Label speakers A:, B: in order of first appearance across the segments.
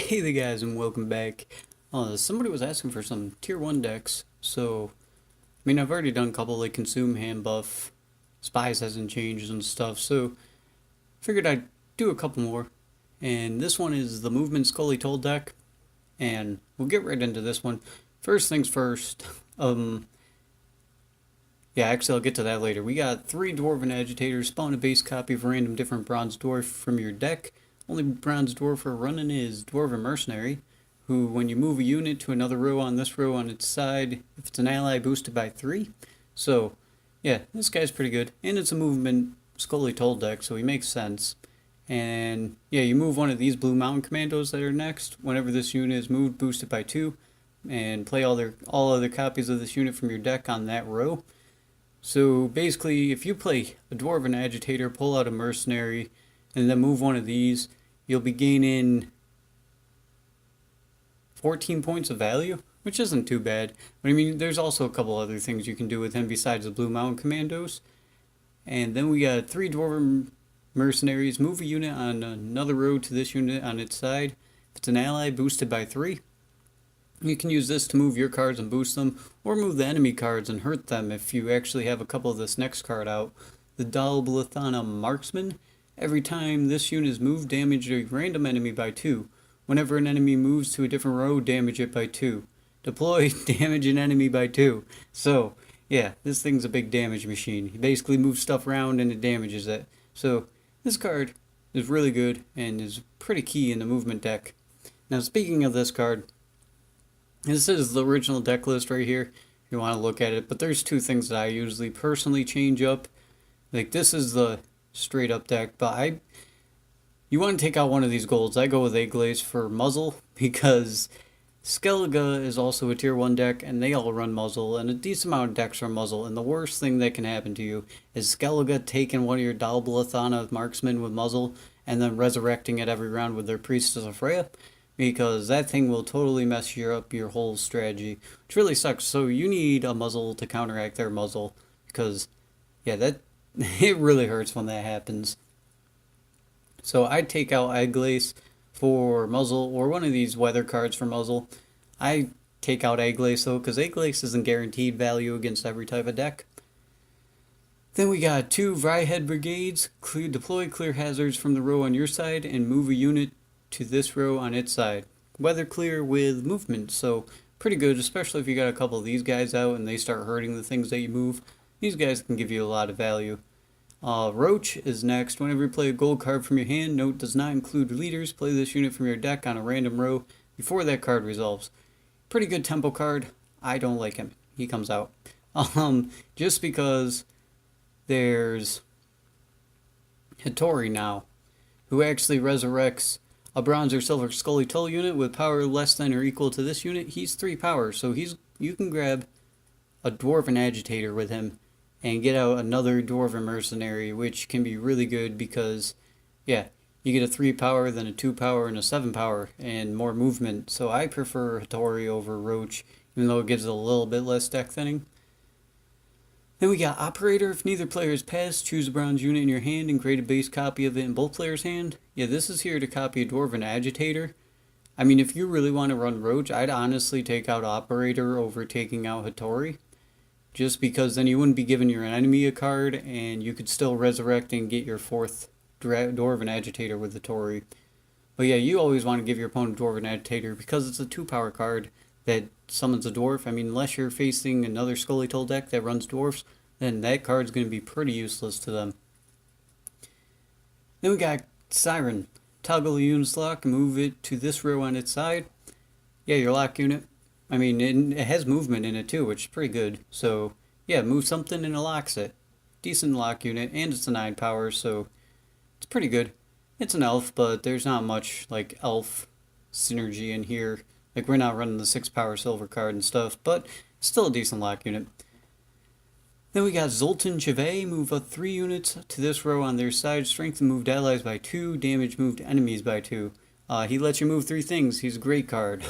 A: Hey there guys and welcome back. Somebody was asking for some tier 1 decks, so I've already done a couple like consume, hand buff, spies hasn't changed and stuff, so figured I'd do a couple more. And this one is the movement Scoia'tael deck, and we'll get right into this one. First things first, actually I'll get to that later. We got 3 Dwarven Agitators, spawn a base copy of a random different Bronze Dwarf from your deck. Only Bronze Dwarf we're running is Dwarven Mercenary, who when you move a unit to another row on this row on its side, if it's an ally, boosted by 3. So, yeah, this guy's pretty good. And it's a movement Scoia'tael deck, so he makes sense. And, yeah, you move one of these Blue Mountain Commandos that are next. Whenever this unit is moved, boosted by 2. And play all other copies of this unit from your deck on that row. So, basically, if you play a Dwarven Agitator, pull out a Mercenary, and then move one of these, you'll be gaining 14 points of value, which isn't too bad. But I mean, there's also a couple other things you can do with him besides the Blue Mountain Commandos. And then we got 3 Dwarven Mercenaries. Move a unit on another row to this unit on its side. If it's an ally, boosted by 3. You can use this to move your cards and boost them, or move the enemy cards and hurt them if you actually have a couple of this next card out. The Scoia'tael Marksman. Every time this unit is moved, damage a random enemy by 2. Whenever an enemy moves to a different row, damage it by 2. Deploy, damage an enemy by 2. So, yeah, this thing's a big damage machine. He basically moves stuff around and it damages it. So, this card is really good and is pretty key in the movement deck. Now, speaking of this card, this is the original deck list right here, if you want to look at it. But there's 2 things that I usually personally change up. Like, this is the straight up deck, but you want to take out one of these golds. I go with Eglace for muzzle because Skellige is also a tier 1 deck and they all run muzzle, and a decent amount of decks run muzzle, and the worst thing that can happen to you is Skellige taking one of your Scoia'tael marksmen with muzzle and then resurrecting it every round with their Priestess of Freya, because that thing will totally mess up your whole strategy, which really sucks. So you need a muzzle to counteract their muzzle, because yeah, that it really hurts when that happens. So I'd take out Eglace for muzzle, or one of these weather cards for muzzle. I take out Eglace though, because Eglace isn't guaranteed value against every type of deck. Then we got 2 Vryhead Brigades. Deploy clear hazards from the row on your side and move a unit to this row on its side. Weather clear with movement, so pretty good, especially if you got a couple of these guys out and they start hurting the things that you move. These guys can give you a lot of value. Roach is next. Whenever you play a gold card from your hand, note does not include leaders. Play this unit from your deck on a random row before that card resolves. Pretty good tempo card. I don't like him. He comes out. Just because there's Hattori now, who actually resurrects a bronze or silver Scoia'tael unit with power less than or equal to this unit. He's 3 power, so you can grab a Dwarven Agitator with him and get out another Dwarven Mercenary, which can be really good because, yeah, you get a 3 power, then a 2 power, and a 7 power, and more movement. So I prefer Hattori over Roach, even though it gives it a little bit less deck thinning. Then we got Operator. If neither player is passed, choose a bronze unit in your hand and create a base copy of it in both players' hand. Yeah, this is here to copy a Dwarven Agitator. I mean, if you really want to run Roach, I'd honestly take out Operator over taking out Hattori. Just because then you wouldn't be giving your enemy a card, and you could still resurrect and get your 4th Dwarven Agitator with the Tory. But yeah, you always want to give your opponent Dwarven Agitator because it's a 2 power card that summons a dwarf. I mean, unless you're facing another Scoia'tael deck that runs dwarfs, then that card's going to be pretty useless to them. Then we got Siren. Toggle the unit's lock and move it to this row on its side. Yeah, your lock unit. I mean, it has movement in it too, which is pretty good. So, yeah, move something and it locks it. Decent lock unit, and it's a 9 power, so it's pretty good. It's an elf, but there's not much, like, elf synergy in here. Like, we're not running the 6 power silver card and stuff, but still a decent lock unit. Then we got Zoltan Chevet. Move up 3 units to this row on their side. Strengthen moved allies by 2. Damage moved enemies by 2. He lets you move 3 things. He's a great card.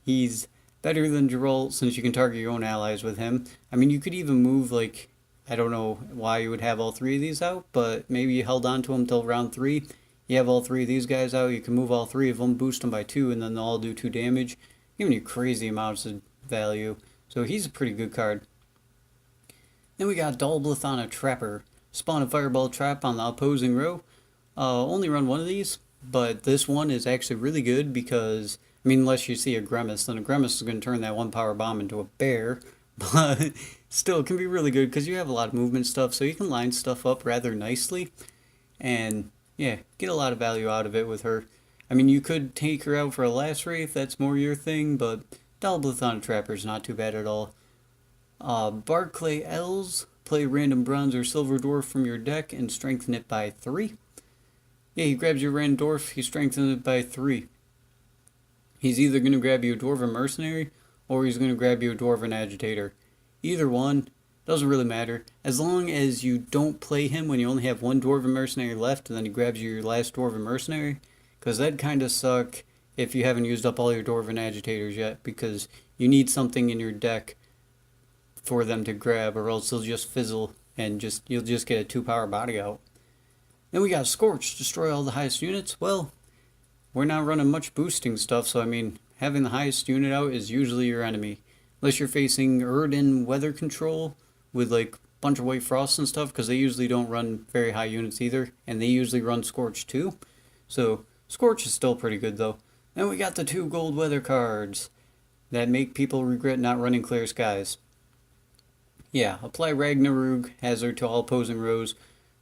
A: He's better than Geralt since you can target your own allies with him. I mean, you could even move, like, I don't know why you would have all 3 of these out, but maybe you held on to him till round 3. You have all three of these guys out, you can move all three of them, boost them by 2, and then they'll all do 2 damage, giving you crazy amounts of value. So he's a pretty good card. Then we got Scoia'tael Trapper. Spawn a fireball trap on the opposing row. Only run one of these, but this one is actually really good because, I mean, unless you see a Grimace, then a Grimace is going to turn that 1 power bomb into a bear. But still, it can be really good because you have a lot of movement stuff, so you can line stuff up rather nicely. And yeah, get a lot of value out of it with her. I mean, you could take her out for a last ray if that's more your thing, but Scoia'tael Trapper is not too bad at all. Barclay Els, play random bronze or silver dwarf from your deck and strengthen it by 3. Yeah, he grabs your random dwarf, he strengthens it by 3. He's either going to grab you a dwarven mercenary, or he's going to grab you a dwarven agitator. Either one, doesn't really matter. As long as you don't play him when you only have one dwarven mercenary left, and then he grabs you your last dwarven mercenary, because that'd kind of suck if you haven't used up all your dwarven agitators yet, because you need something in your deck for them to grab, or else they'll just fizzle and you'll just get a 2 power body out. Then we got Scorch, destroy all the highest units. Well, we're not running much boosting stuff, so I mean, having the highest unit out is usually your enemy. Unless you're facing Yrden weather control with like a bunch of white frost and stuff, because they usually don't run very high units either, and they usually run Scorch too. So Scorch is still pretty good though. Then we got the 2 gold weather cards that make people regret not running Clear Skies. Yeah, apply Ragnarug hazard to all opposing rows.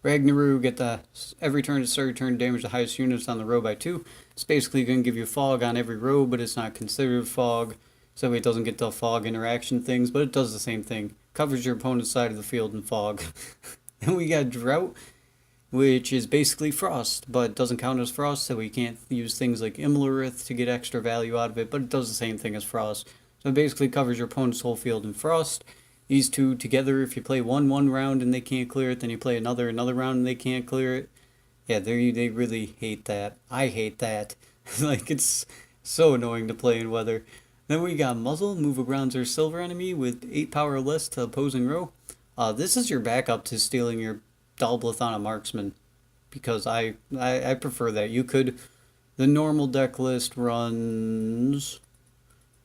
A: Ragnarug at the every turn to start your turn damage the highest units on the row by 2. It's basically going to give you fog on every row, but it's not considered fog, so it doesn't get the fog interaction things, but it does the same thing. Covers your opponent's side of the field in fog. Then we got Drought, which is basically frost, but doesn't count as frost, so we can't use things like Imlerith to get extra value out of it, but it does the same thing as frost. So it basically covers your opponent's whole field in frost. These two together, if you play one round and they can't clear it, then you play another round and they can't clear it. Yeah, they really hate that. I hate that. Like, it's so annoying to play in weather. Then we got Muzzle, move a bronze or silver enemy with 8 power or less to opposing row. This is your backup to stealing your Scoia'tael Marksman, because I prefer that. You could, the normal deck list runs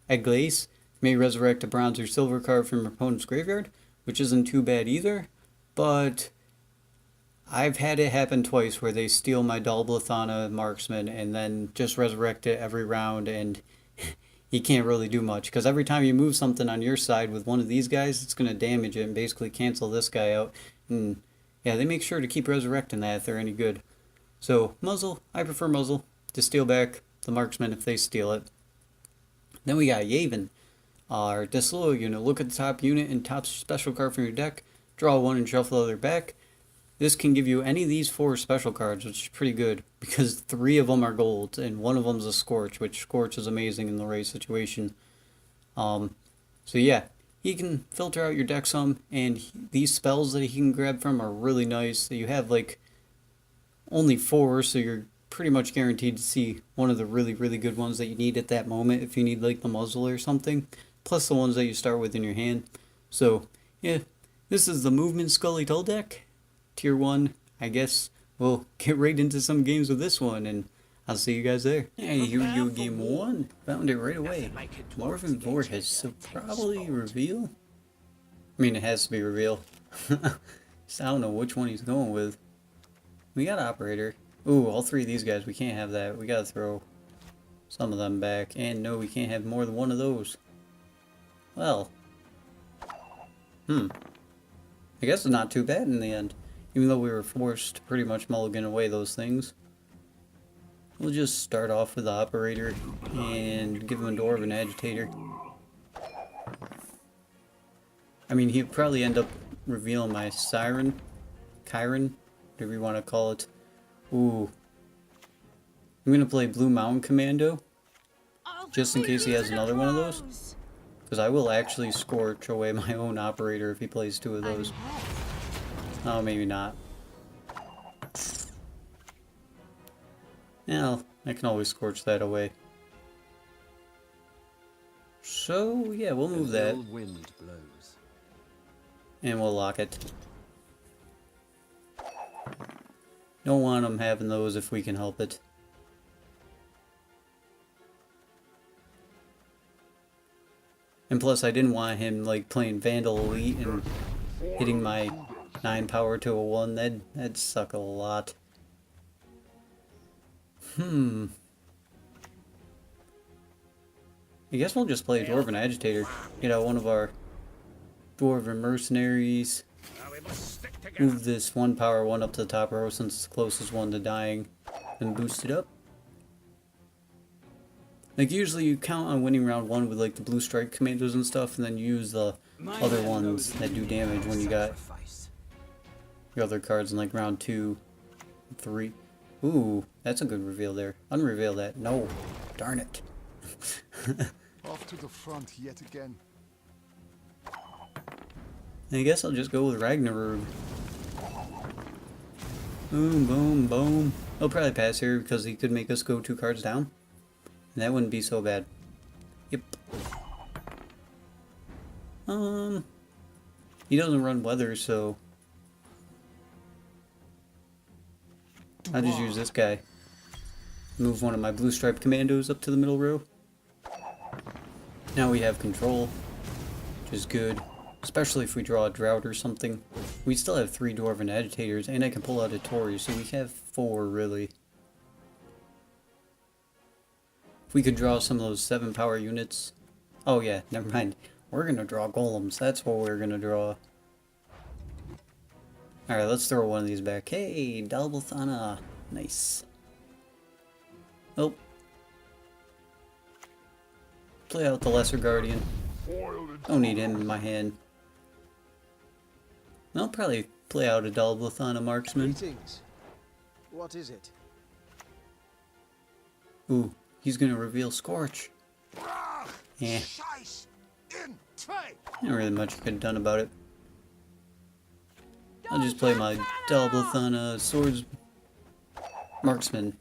A: Eglace, may resurrect a bronze or silver card from your opponent's graveyard, which isn't too bad either, but I've had it happen twice where they steal my Scoia'tael Marksman and then just resurrect it every round, and you can't really do much, because every time you move something on your side with one of these guys, it's going to damage it and basically cancel this guy out. And yeah, they make sure to keep resurrecting that if they're any good. So Muzzle, I prefer Muzzle to steal back the Marksman if they steal it. Then we got Yavin. Our disloyal unit, look at the top unit and top special card from your deck, draw 1 and shuffle the other back. This can give you any of these 4 special cards, which is pretty good, because 3 of them are gold, and 1 of them is a Scorch, which Scorch is amazing in the right situation. So yeah, he can filter out your deck some, and these spells that he can grab from are really nice. You have like only 4, so you're pretty much guaranteed to see one of the really, really good ones that you need at that moment if you need like the Muzzle or something, plus the ones that you start with in your hand. So yeah, this is the movement Scoia'tael deck. Tier 1, I guess we'll get right into some games with this one, and I'll see you guys there. Hey, here we go, game 1. Found it right away. Dwarven Vortex, so probably reveal? I mean, it has to be reveal. So I don't know which one he's going with. We got Operator. Ooh, all 3 of these guys, we can't have that. We gotta throw some of them back. And no, we can't have more than one of those. Well. I guess it's not too bad in the end. Even though we were forced to pretty much mulligan away those things. We'll just start off with the Operator and give him a Dwarven Agitator. I mean, he'd probably end up revealing my Siren, Chiron, whatever you want to call it. Ooh. I'm gonna play Blue Mountain Commando, just in case he has another one of those. Because I will actually Scorch away my own Operator if he plays 2 of those. Oh, maybe not. Yeah, I can always Scorch that away. So, yeah, we'll move that. And we'll lock it. Don't want him having those if we can help it. And plus, I didn't want him like playing Vandal Elite and hitting my 9 power to a 1. That'd suck a lot. I guess we'll just play Dwarven Agitator. Get out one of our Dwarven Mercenaries. Move this 1 power 1 up to the top row since it's the closest one to dying. Then boost it up. Like usually you count on winning round 1 with like the blue strike commandos and stuff, and then you use the other ones that do damage when you got your other cards in like round 2, 3. Ooh, that's a good reveal there. Unreveal that. No. Darn it.
B: Off to the front yet again.
A: I guess I'll just go with Ragnarok. Boom, boom, boom. He'll probably pass here because he could make us go 2 cards down. And that wouldn't be so bad. Yep. He doesn't run weather, so I'll just use this guy. Move one of my blue striped commandos up to the middle row. Now we have control, which is good. Especially if we draw a drought or something. We still have 3 Dwarven Agitators, and I can pull out a teir, so we have 4 really. If we could draw some of those 7 power units. Oh yeah, never mind. We're gonna draw golems. That's what we're gonna draw. Alright, let's throw one of these back. Hey, Dalbathana. Nice. Oh. Play out the Lesser Guardian. Don't need him in my hand. I'll probably play out a Dalbathana Marksman.
C: Greetings. What is it?
A: Ooh, he's gonna reveal Scorch. Yeah. Not really much I could have done about it. I'll just play my Dalbathana Swords Marksman.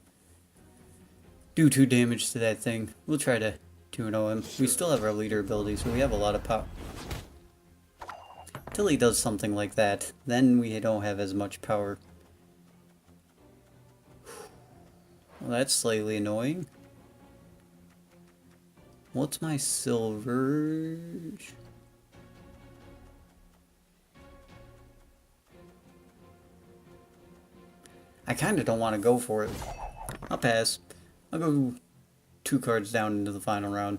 A: Do 2 damage to that thing. We'll try to 2-0 him. We still have our leader ability, so we have a lot of power. Till he does something like that, then we don't have as much power. Well, that's slightly annoying. What's my silver? I kind of don't want to go for it. I'll pass. I'll go 2 cards down into the final round.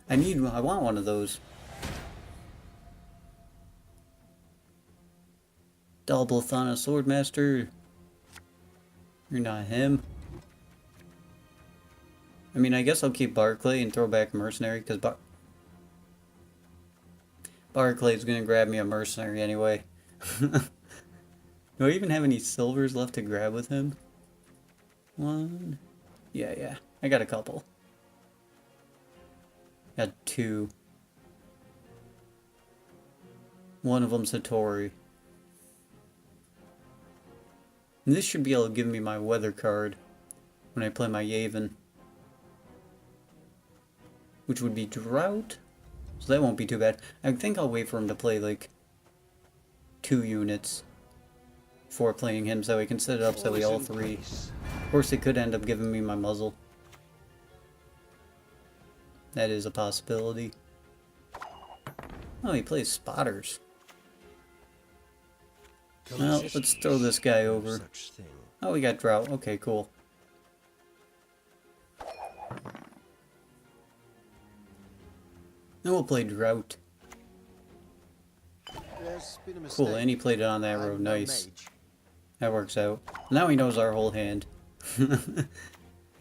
A: I want one of those. Dalbathana Swordmaster. You're not him. I mean, I guess I'll keep Barclay and throw back Mercenary, because Barclay's gonna grab me a Mercenary anyway. Do I even have any silvers left to grab with him? 1. Yeah. I got a couple. Got 2. One of them's a teir. And this should be able to give me my weather card when I play my Yavin. Which would be drought. So that won't be too bad. I think I'll wait for him to play like 2 units before playing him so we can set it up so we all 3. Of course, it could end up giving me my muzzle. That is a possibility. Oh, he plays spotters. Well, let's throw this guy over. Oh, we got drought. Okay, cool. Then we'll play drought. Cool, and he played it on that road. Nice. That works out. Now he knows our whole hand.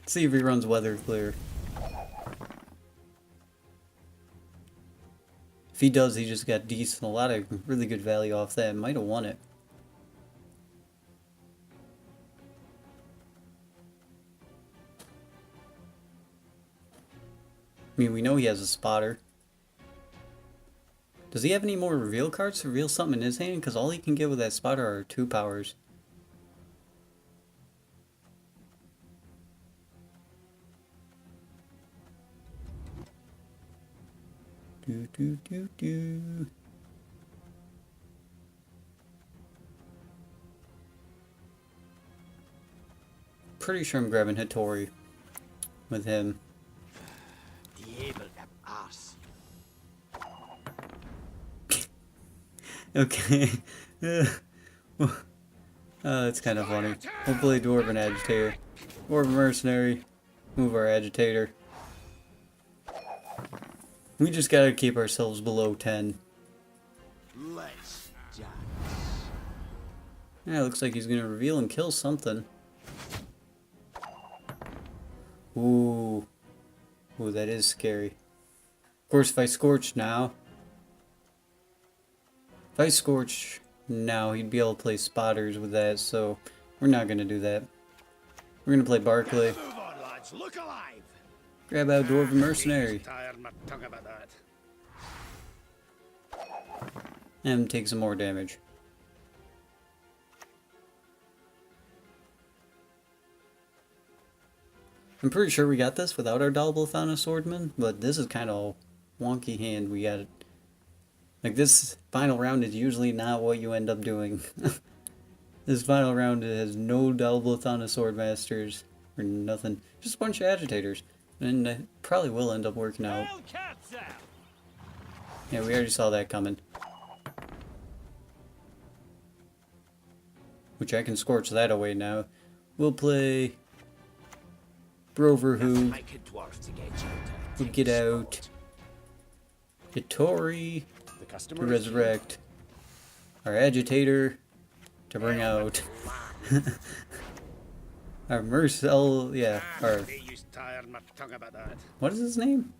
A: See if he runs weather clear. If he does, he just got decent, a lot of really good value off that. Might have won it. I mean, we know he has a spotter. Does he have any more reveal cards to reveal something in his hand? Because all he can get with that spotter are 2 powers. pretty sure I'm grabbing Hattori with him. Okay. That's kind of funny. We'll play Dwarven Agitator. Dwarven Mercenary. Move our Agitator. We just gotta keep ourselves below 10.
C: Let's dance.
A: Yeah, looks like he's gonna reveal and kill something. Ooh. Ooh, that is scary. Of course, if I Scorch now... If I Scorch now, he'd be able to play Spotters with that, so we're not gonna do that. We're gonna play Barclay.
C: Move on, lads. Look alive.
A: Grab out Dwarven Mercenary. And take some more damage. I'm pretty sure we got this without our Dalblathana Swordman, but this is kind of a wonky hand we got. Like, this final round is usually not what you end up doing. This final round has no Dalblathana Swordmasters, or nothing. Just a bunch of Agitators. And it probably will end up working out. Yeah, we already saw that coming. Which I can Scorch that away now. We'll play... Broverhood. We'll get out. Hattori to resurrect. Our Agitator to bring out. Our Mercel, yeah, our... What is his name?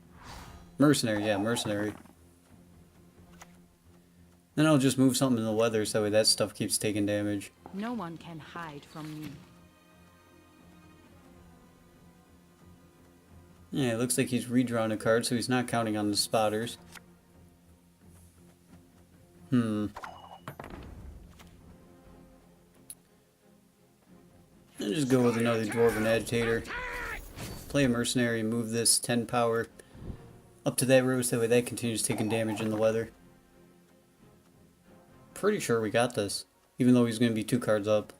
A: Mercenary, yeah, Mercenary. Then I'll just move something in the weather so that way that stuff keeps taking damage.
D: No one can hide from me.
A: Yeah, it looks like he's redrawn a card, so he's not counting on the Spotters. I'll just go with another Dwarven Agitator. Play a Mercenary and move this 10 power up to that row so that way that continues taking damage in the weather. Pretty sure we got this, even though he's going to be 2 cards up.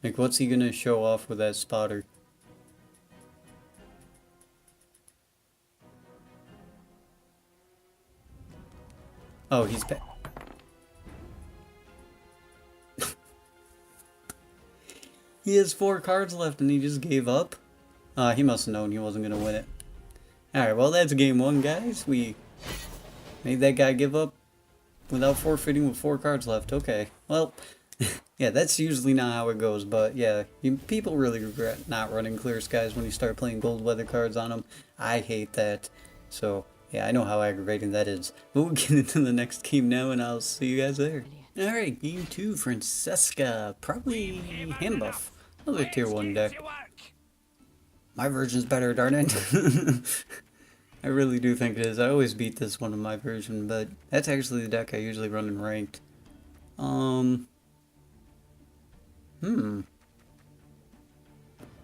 A: Like, what's he going to show off with that Spotter? Oh, he's back. He has 4 cards left and he just gave up? He must have known he wasn't going to win it. Alright, well that's game 1, guys. We made that guy give up without forfeiting with 4 cards left. Okay, well, yeah, that's usually not how it goes, but yeah, people really regret not running Clear Skies when you start playing gold weather cards on them. I hate that, so... yeah, I know how aggravating that is. But we'll get into the next game now, and I'll see you guys there. Alright, game 2, Francesca. Probably hand buff. Another tier 1 deck. My version's better, darn it. I really do think it is. I always beat this one in my version, but that's actually the deck I usually run in ranked. Well,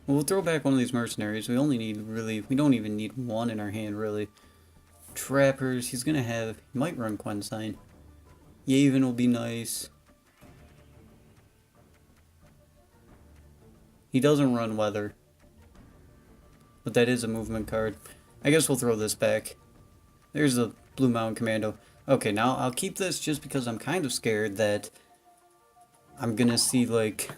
A: we'll throw back one of these mercenaries. We only need we don't even need 1 in our hand, really. Trappers, he might run Quensign. Yavin will be nice. He doesn't run Weather. But that is a movement card. I guess we'll throw this back. There's a Blue Mountain Commando. Okay, now I'll keep this just because I'm kind of scared that I'm gonna see like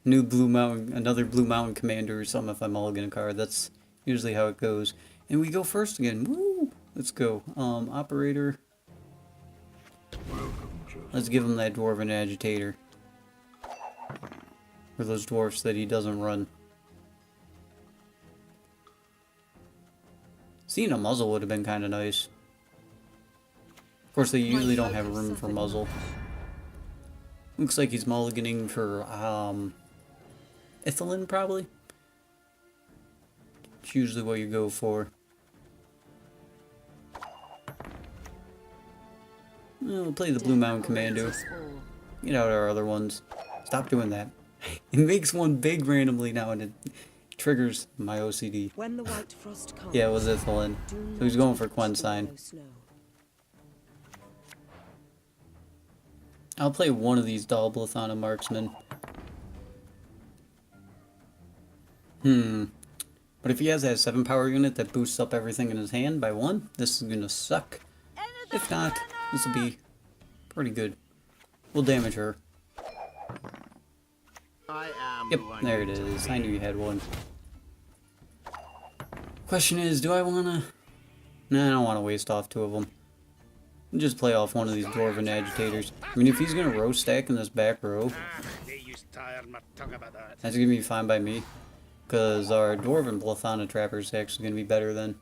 A: another Blue Mountain Commander or something if I mulligan a card. That's usually how it goes. And we go first again. Woo! Let's go. Operator. Let's give him that Dwarven Agitator. For those dwarfs that he doesn't run. Seeing a muzzle would have been kind of nice. Of course, they usually don't have room for muzzle. Looks like he's mulliganing for, Ithilin, probably? It's usually what you go for. We'll play the Blue Mountain Commando. Get out our other ones. Stop doing that. It makes one big randomly now and it triggers my OCD.
E: When the white frost comes,
A: yeah, it was Ithilin. So he's going for Quensign. I'll play one of these Dalblathana Marksmen. But if he has that 7 power unit that boosts up everything in his hand by 1, this is gonna suck. If not, this will be pretty good. We'll damage her.
C: I am
A: Yep,
C: who I
A: there it
C: need to
A: is.
C: be.
A: I knew you had one. Question is, do I wanna... Nah, I don't wanna waste off 2 of them. Just play off one of these Dwarven agitators. I mean, if he's gonna row stack in this back row,
C: They used tired my tongue about that.
A: that's gonna be fine by me. Because our Dwarven Blathana Trapper is actually gonna be better then.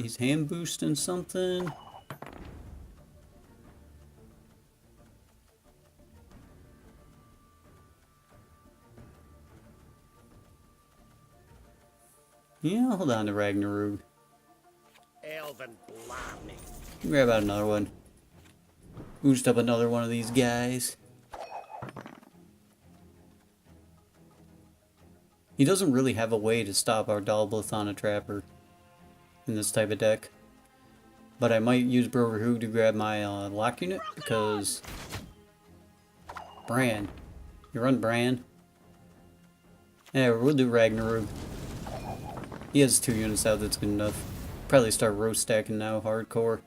A: He's hand boosting something. Yeah, hold on to Ragnarok.
C: Elven blarney.
A: Grab out another one. Boost up another one of these guys. He doesn't really have a way to stop our Dalblathana Trapper in this type of deck. But I might use Broverhoog to grab my lock unit because... Bran. You run Bran? Yeah, we'll do Ragnarok. He has 2 units out, that's good enough. Probably start row stacking now, hardcore.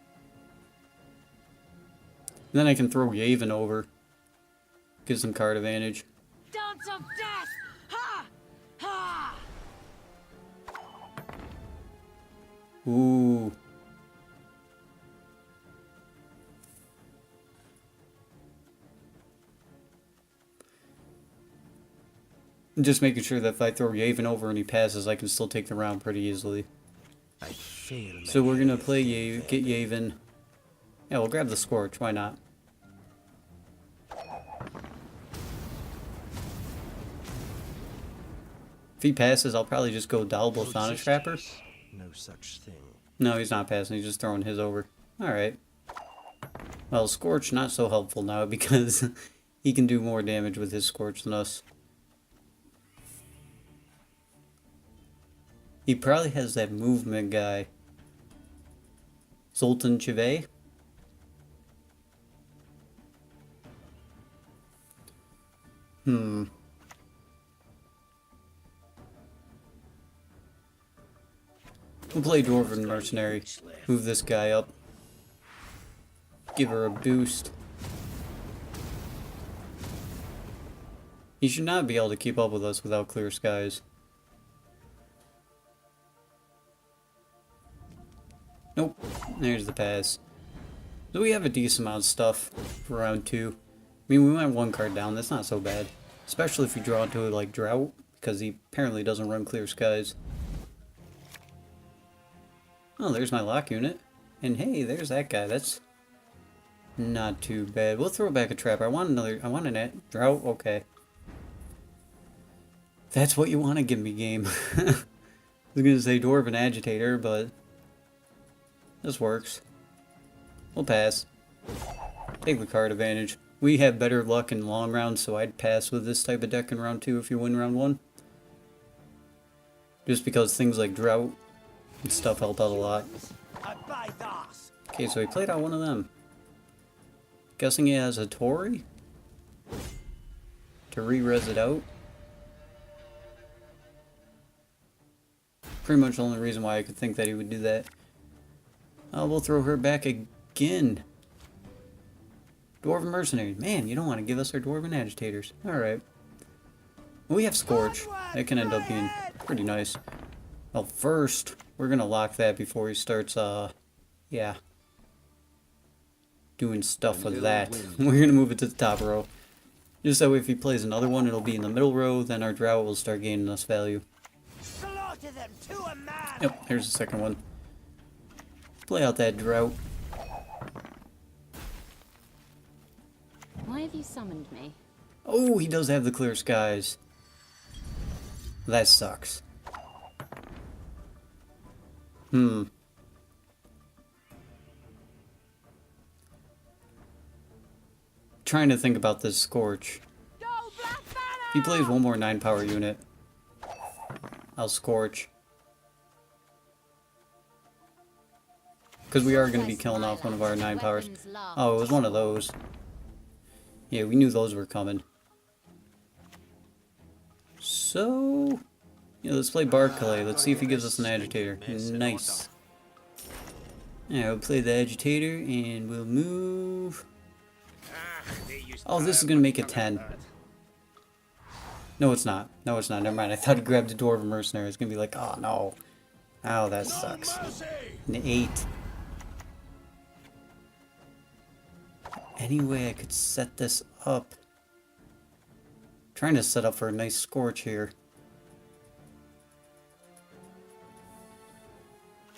A: Then I can throw Yavin over. Get some card advantage.
D: Dance of death! Ha! Ha!
A: Ooh. Just making sure that if I throw Yavin over and he passes, I can still take the round pretty easily.
C: I feel
A: So we're gonna play get Yavin. Yeah, we'll grab the Scorch, why not? If he passes, I'll probably just go Dalblathana Trapper.
C: no such thing.
A: No, he's not passing, he's just throwing his over. Alright. Well, Scorch not so helpful now because he can do more damage with his Scorch than us. He probably has that movement guy. Zoltan Chive. We'll play Dwarven Mercenary. Move this guy up. Give her a boost. He should not be able to keep up with us without clear skies. Nope. There's the pass. So we have a decent amount of stuff for round 2. I mean, we went 1 card down. That's not so bad. Especially if you draw into it like Drought, because he apparently doesn't run clear skies. Oh, there's my lock unit. And hey, there's that guy. That's not too bad. We'll throw back a trapper. I want an Drought. Okay. That's what you want to give me, game. I was going to say Dwarven Agitator, but this works. We'll pass. Take the card advantage. We have better luck in long rounds, so I'd pass with this type of deck in round 2 if you win round 1. Just because things like Drought and stuff help out a lot. Okay, so he played out one of them. Guessing he has a Tori? To re-res it out? Pretty much the only reason why I could think that he would do that. We'll throw her back again. Dwarven Mercenary. Man, you don't want to give us our Dwarven Agitators. Alright. We have Scorch. That can end up being pretty nice. Well, first, we're going to lock that before he starts, yeah, doing stuff with that. We're going to move it to the top row. Just that way if he plays another one, it'll be in the middle row, then our Drought will start gaining us value.
C: Slaughter them to a man.
A: Yep, here's the second one. Play out that Drought.
D: Why have you summoned me?
A: Oh, he does have the clear skies. That sucks. Trying to think about this Scorch. If he plays one more 9 power unit, I'll Scorch. Because we are going to be killing off one of our 9 powers. Oh, it was one of those. Yeah, we knew those were coming. So, yeah, let's play Barclay. Let's see if he gives us an agitator. Nice. Yeah, we'll play the agitator and we'll move. Oh, this is gonna make it 10. No, it's not. No, it's not. Never mind. I thought he grabbed the Dwarven Mercenary. It's gonna be like, oh no. Oh, that sucks. An 8. Any way I could set this up? Trying to set up for a nice Scorch here.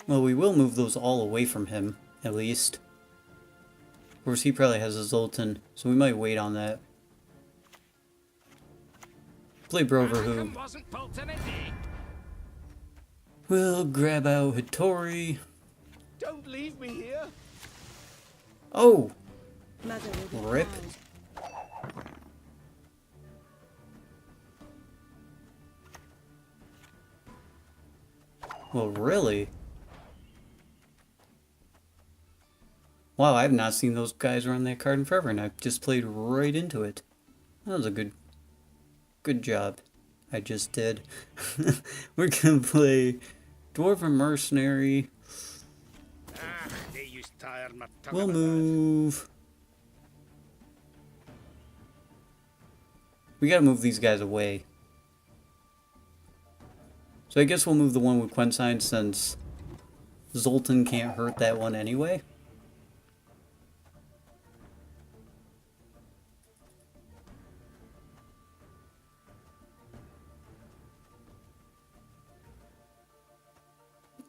A: Well, we will move those all away from him, at least. Of course, he probably has a Zoltan, so we might wait on that. Play Brover, who we'll grab out Hattori.
C: Don't leave me here.
A: Oh!
D: Mother will be
A: Rip.
D: proud.
A: Well, really? Wow, I've not seen those guys run that card in forever, and I just played right into it. That was a good job. I just did. We're gonna play Dwarven Mercenary.
C: They use teir my tongue
A: We'll
C: about that.
A: move. We gotta move these guys away. So I guess we'll move the one with Gwent since Zoltan can't hurt that one anyway.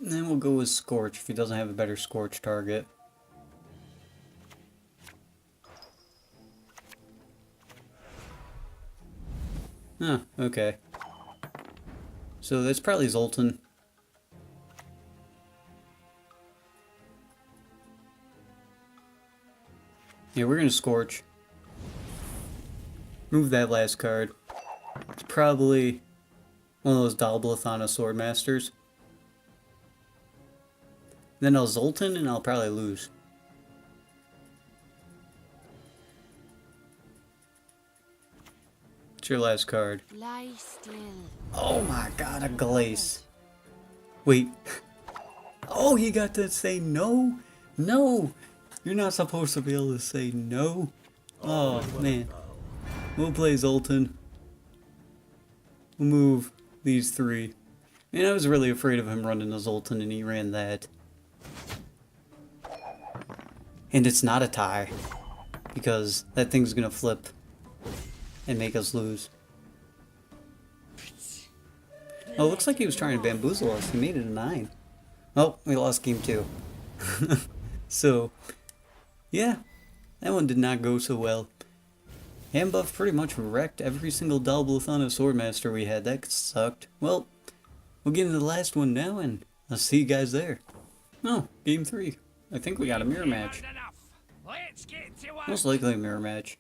A: And then we'll go with Scorch if he doesn't have a better Scorch target. Huh, okay. So that's probably Zoltan. Yeah, we're gonna Scorch. Move that last card. It's probably one of those Dalblithana Swordmasters. Then I'll Zoltan and I'll probably lose. It's your last card.
D: Lie still.
A: Oh my god, a Glace. Wait. Oh, he got to say no? No! You're not supposed to be able to say no. Oh, man. We'll play Zoltan. We'll move these 3. Man, I was really afraid of him running a Zoltan and he ran that. And it's not a tie. Because that thing's gonna flip and make us lose. Oh, it looks like he was trying to bamboozle us. He made it a 9. Oh, we lost game 2. So, yeah, that one did not go so well. Handbuff pretty much wrecked every single Dalblithana Swordmaster we had. That sucked. Well, we'll get into the last one now, and I'll see you guys there. Oh, game 3. I think we got a mirror match.
C: Let's get to work.
A: Most likely a mirror match.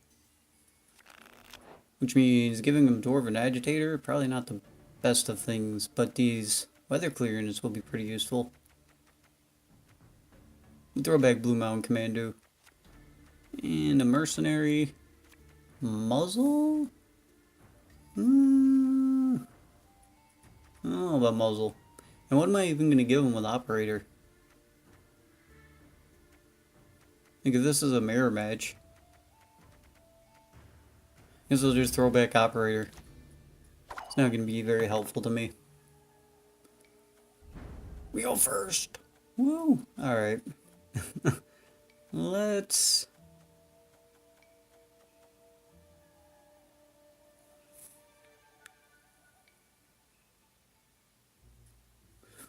A: Which means giving him Dwarven Agitator, probably not the best of things, but these weather clear units will be pretty useful. Throw back Blue Mountain Commando. And a Mercenary. Muzzle? I don't know about Muzzle. And what am I even going to give him with Operator? Like if this is a mirror match, I guess I'll just throw back Operator. It's not going to be very helpful to me. We go first! Woo! Alright. Let's...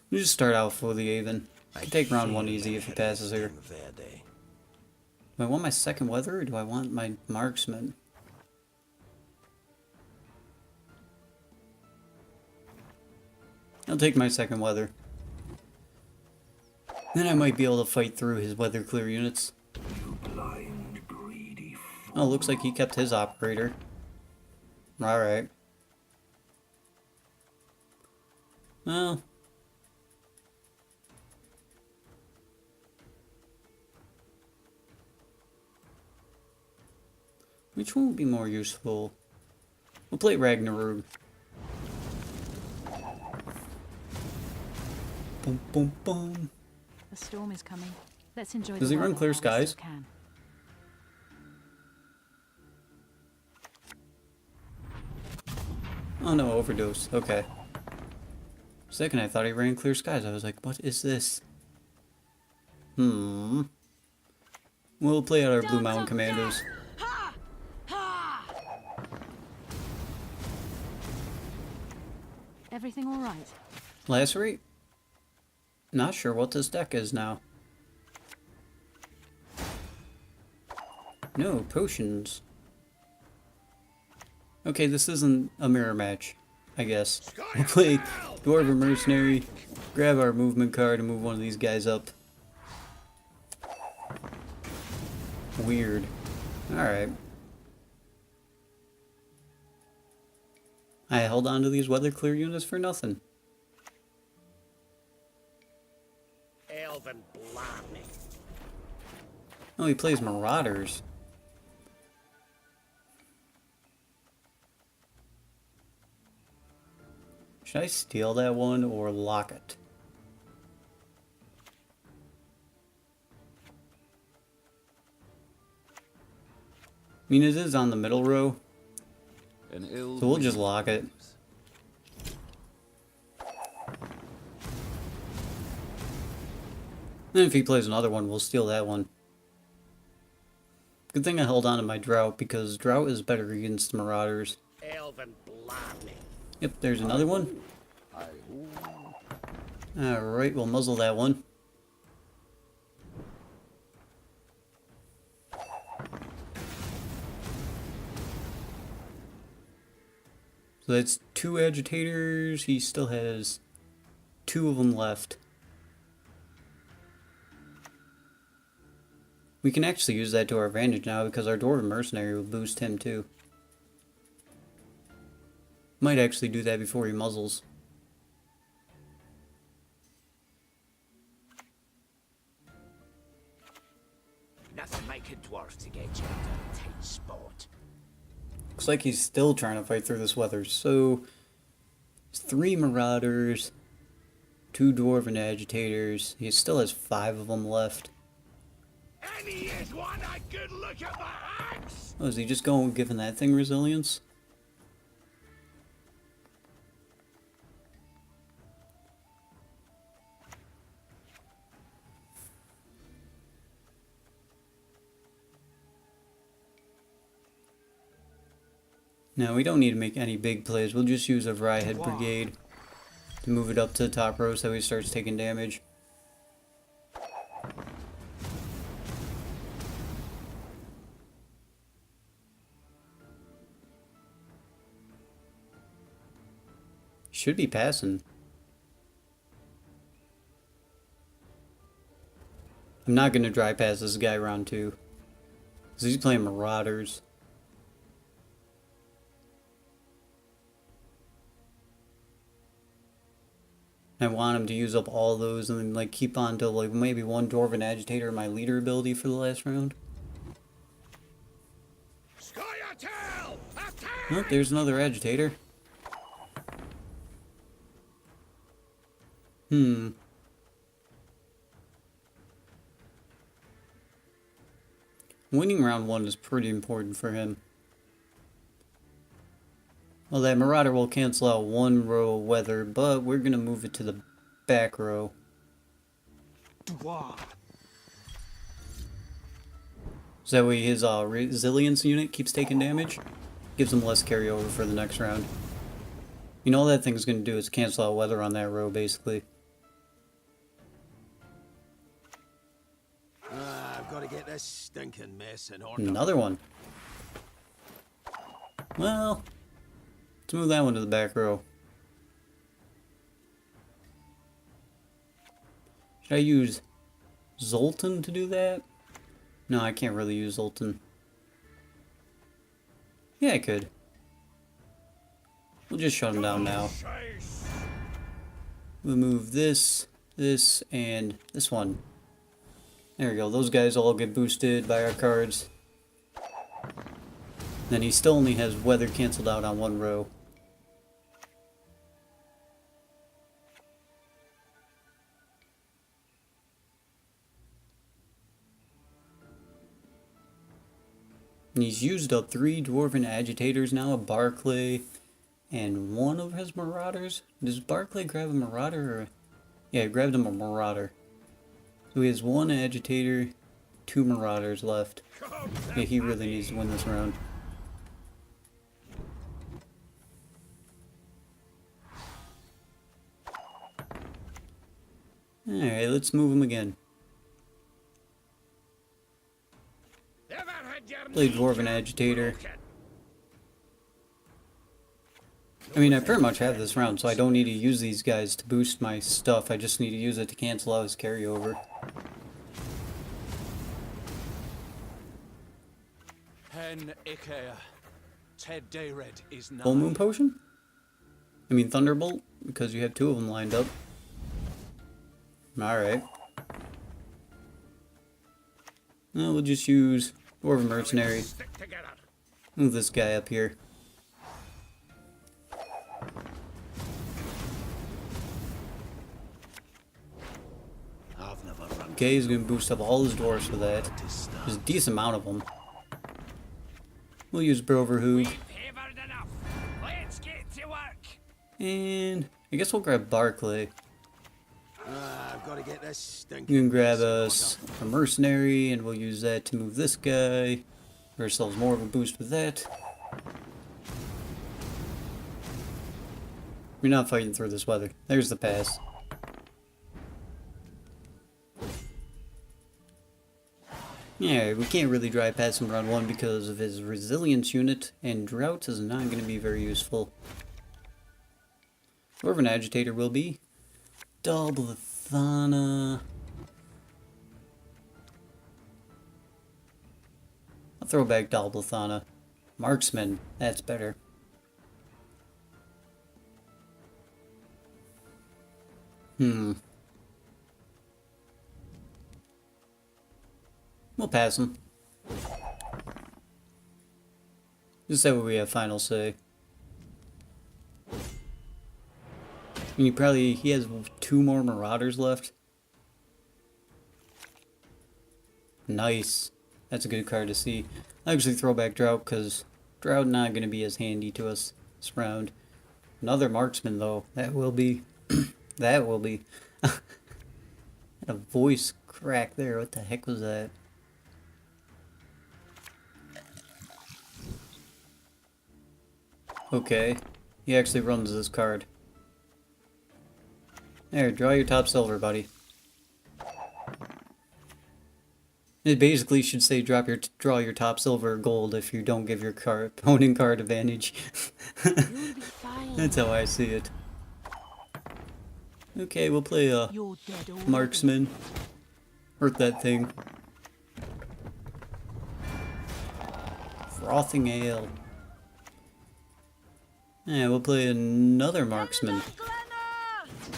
A: We'll just start out for the Aven. I can take round 1 easy if he passes here. Do I want my second weather or do I want my marksman? I'll take my second weather. Then I might be able to fight through his weather clear units. Oh, looks like he kept his operator. Alright. Well. We Which one would be more useful? We'll play Ragnarok. Boom, boom, boom.
E: The storm is coming. Let's enjoy.
A: Does he run clear skies? Oh no, overdose. Okay. For a second I thought he ran clear skies. I was like, what is this? We'll play out our Blue Mountain Commandos.
D: Ha! Ha!
E: Everything all right?
A: Lacerate? Not sure what this deck is now. No, potions. Okay, this isn't a mirror match, I guess. We'll play Dwarven Mercenary, grab our movement card and move one of these guys up. Weird. Alright. I held on to these weather clear units for nothing.
C: Elven blarney.
A: Oh, he plays Marauders. Should I steal that one or lock it? I mean, it is on the middle row, so we'll just lock it. Then if he plays another one, we'll steal that one. Good thing I held on to my Drought, because Drought is better against Marauders.
C: Elven blarney.
A: Yep, there's another one. Alright, we'll muzzle that one. So that's 2 agitators. He still has 2 of them left. We can actually use that to our advantage now because our Dwarven Mercenary will boost him too. Might actually do that before he muzzles.
C: Nothing like a dwarf to get you into a tight spot.
A: Looks like he's still trying to fight through this weather. So, 3 Marauders, 2 Dwarven Agitators. He still has 5 of them left.
C: And he is one a good look at my axe.
A: Oh, is he just going giving that thing resilience? No, we don't need to make any big plays. We'll just use a Vryhead Brigade to move it up to the top row so he starts taking damage. Should be passing. I'm not going to dry pass this guy round 2. Because he's playing Marauders. I want him to use up all those and then like keep on to like maybe 1 Dwarven Agitator in my leader ability for the last round.
C: Scoia'tael! Attack!
A: Oh, there's another Agitator. Winning round 1 is pretty important for him. Well, that Marauder will cancel out 1 row of weather, but we're going to move it to the back row. So that way his resilience unit keeps taking damage. Gives him less carryover for the next round. You know all that thing's going to do is cancel out weather on that row, basically.
C: I've got to get this stinking mess in order.
A: Another one. Well, let's move that one to the back row. Should I use Zoltan to do that? No, I can't really use Zoltan. Yeah, I could. We'll just shut him down now. We'll move this, this, and this one. There we go. Those guys all get boosted by our cards. Then he still only has weather canceled out on one row. And he's used up 3 dwarven agitators now, Barclay, and one of his marauders. Does Barclay grab a marauder? Or... Yeah, he grabbed him a marauder. So he has 1 agitator, 2 marauders left. Yeah, he really needs to win this round. Alright, let's move him again. Play Dwarven Agitator. I mean, I pretty much have this round, so I don't need to use these guys to boost my stuff. I just need to use it to cancel out his carryover. Full Moon Potion? I mean Thunderbolt? Because you have 2 of them lined up. Alright. Well, we'll just use Dwarven Mercenary. Move this guy up here. Okay, he's gonna boost up all his dwarves for that. There's a decent amount of them. We'll use Broverhood. And I guess we'll grab Barclay. You can grab us a mercenary, and we'll use that to move this guy. Give ourselves more of a boost with that. We're not fighting through this weather. There's the pass. Yeah, we can't really drive past him round 1 because of his resilience unit, and drought is not going to be very useful. Dwarven Agitator will be. Dalblithana. I'll throw back Dalblithana. Marksman, that's better. We'll pass him. Just that way we have final say. He has 2 more Marauders left. Nice. That's a good card to see. I actually throw back Drought because Drought not going to be as handy to us this round. Another Marksman though. That will be. That will be. Had a voice crack there. What the heck was that? Okay. He actually runs this card. There, draw your top silver, buddy. It basically should say draw your top silver or gold if you don't give your opponent card advantage. That's how I see it. Okay, we'll play a Marksman. Hurt that thing. Frothing Ale. Yeah, we'll play another Marksman.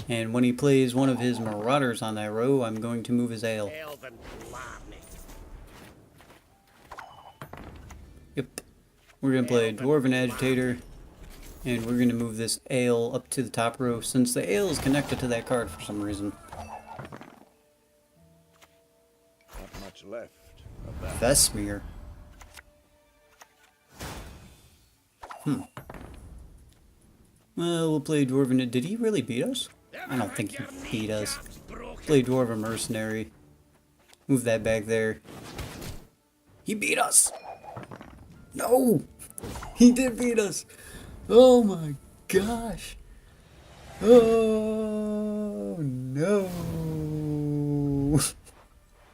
A: And when he plays one of his Marauders on that row, I'm going to move his Ale. Yep. We're going to play Dwarven Agitator. And we're going to move this Ale up to the top row, since the Ale is connected to that card for some reason.
C: Not much left of that.
A: Vesmir. Well, we'll play Dwarven. Did he really beat us? I don't think he beat us. Play Dwarven Mercenary. Move that back there. He beat us! No! He did beat us! Oh my gosh! Oh no!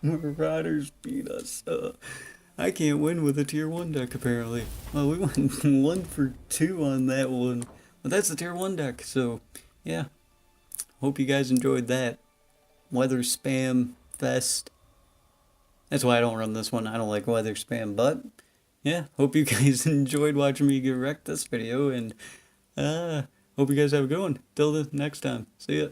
A: Marauders beat us. I can't win with a tier 1 deck apparently. Well, we went 1 for 2 on that one. But that's the tier 1 deck, so yeah. Hope you guys enjoyed that. Weather Spam Fest. That's why I don't run this one. I don't like weather spam, but yeah, hope you guys enjoyed watching me get wrecked this video, and hope you guys have a good one. Till the next time. See ya.